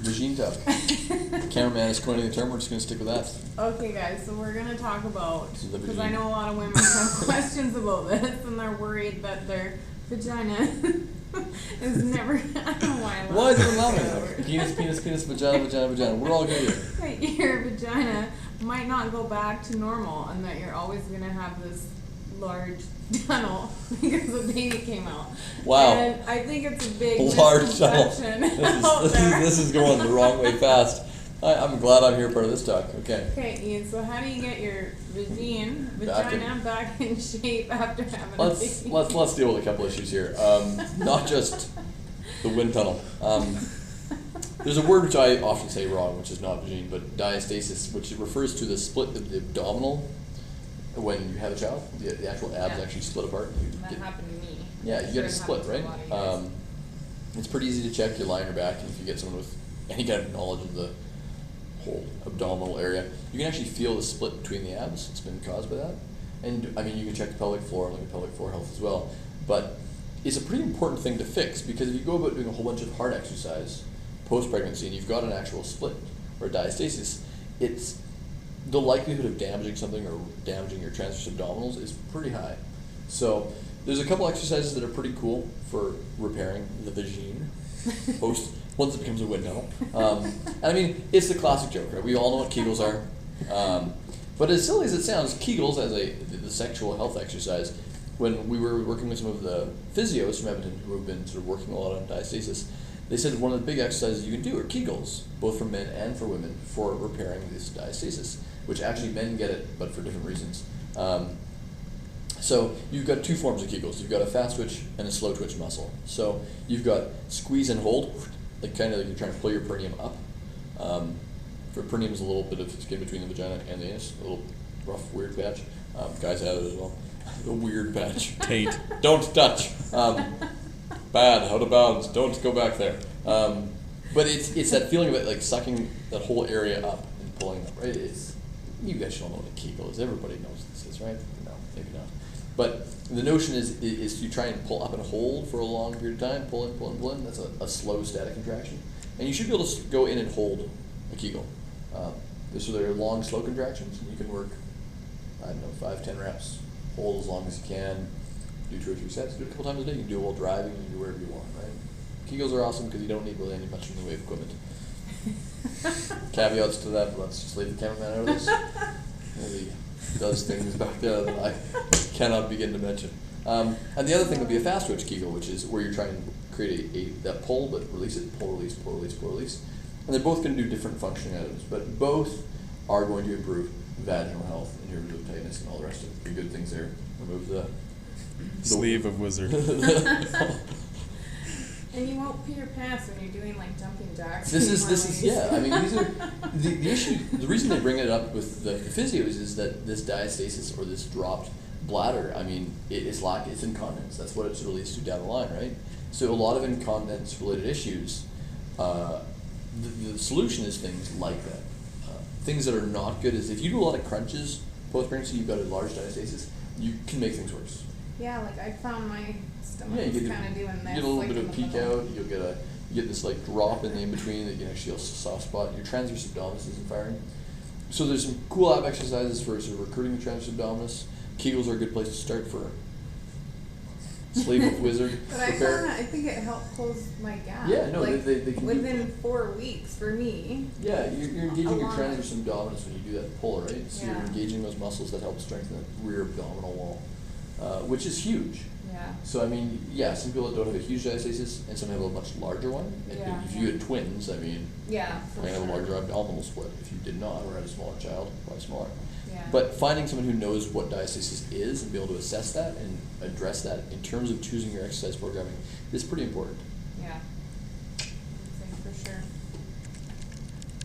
Vagine tuck. Cameraman is coining the term, we're just going to stick with that. Okay guys, so we're going to talk about, The because vagine. I know a lot of women have questions about this and they're worried that their vagina is never, I don't know why I love Why is it that laughing? word. Like, penis, penis, penis, vagina, vagina, vagina. We're all good here. That your vagina might not go back to normal and that you're always going to have this large tunnel because the baby came out. Wow. And I think it's a big Large tunnel. misconception out This there. is going the wrong way fast. I'm glad I'm here part of this talk. Okay. Okay, Ian, so how do you get your vagina Back back in shape after having a Let's baby? let's deal with a couple issues here. Not just the wind tunnel. There's a word which I often say wrong, which is not vagine, but diastasis, which refers to the split of the abdominal when you have a child. The actual abs actually split apart. And you That get, happened to me. yeah, you I'm get sure a it split, happens to right? a lot of you guys. It's pretty easy to check. You lie on your back, and if you get someone with any kind of knowledge of the whole abdominal area, you can actually feel the split between the abs. It's been caused by that. And I mean, you can check the pelvic floor, look at pelvic floor health as well. But it's a pretty important thing to fix, because if you go about doing a whole bunch of hard exercise post-pregnancy and you've got an actual split or diastasis, it's the likelihood of damaging something or damaging your transverse abdominals is pretty high. So there's a couple exercises that are pretty cool for repairing the vagine once it becomes a wind tunnel. And I mean, it's the classic joke, right? We all know what Kegels are. But as silly as it sounds, Kegels as the sexual health exercise, when we were working with some of the physios from Edmonton who have been sort of working a lot on diastasis, they said one of the big exercises you can do are Kegels, both for men and for women, for repairing this diastasis, which actually men get it, but for different reasons. So you've got two forms of Kegels. You've got a fast twitch and a slow twitch muscle. So you've got squeeze and hold, like kind of like you're trying to pull your perineum up. For perineum is a little bit of skin between the vagina and the anus, a little rough, weird patch. Guys have it as well. A weird patch. Taint. Don't touch. Bad, out of bounds. Don't go back there. But it's that feeling of it, like sucking that whole area up and pulling it up, right? You guys should all know what a Kegel is. Everybody knows what this is, right? No, maybe not. But the notion is you try and pull up and hold for a long period of time, pull in, pull in, pull in. That's a slow static contraction. And you should be able to go in and hold a Kegel. So they're long, slow contractions, and you can work, I don't know, 5-10 reps, hold as long as you can, do 2 or 3 sets, do it a couple times a day. You can do it while driving, you can do wherever you want, right? Kegels are awesome because you don't need really any much in the way of equipment. Caveats to that, let's just leave the cameraman out of this. He does things back there that I cannot begin to mention. And the other thing would be a fast twitch Kegel, which is where you're trying to create that pull, but release it, pull, release, pull, release, pull, release. And they're both going to do different functioning items, but both are going to improve vaginal health and urinary tightness and all the rest of the good things there. Remove the sleeve of wizard. And you won't pee your pants when you're doing like jumping jacks. This is yeah. I mean, these are the issue. The reason they bring it up with the physios is that this diastasis or this dropped bladder, I mean, it's incontinence. That's what it's relates to down the line, right? So a lot of incontinence related issues. The solution is things like that. Things that are not good is if you do a lot of crunches post-pregnancy, you've got a large diastasis, you can make things worse. Yeah, like I found my stomach Yeah, was kind of doing this. you get a little like bit in of the peek middle. out, you get this like drop in between that you can actually feel a soft spot. Your transverse abdominis isn't firing. So there's some cool ab exercises for sort of recruiting the transverse abdominis. Kegels are a good place to start for sleeve of wizard But I repair. found that I think it helped close my gap. Yeah, no, like, they can within 4 weeks for me. Yeah, you're engaging your Along transverse abdominis when you do that pull, right? So you're Yeah. engaging those muscles that help strengthen the rear abdominal wall, which is huge. Yeah. So I mean, yeah, some people don't have a huge diastasis, and some have a much larger one. And Yeah, if you had twins, I mean, Yeah. you might have a larger abdominal split. If you did not, or had a smaller child, probably smaller. Yeah. But finding someone who knows what diastasis is and be able to assess that and address that in terms of choosing your exercise programming is pretty important. Yeah.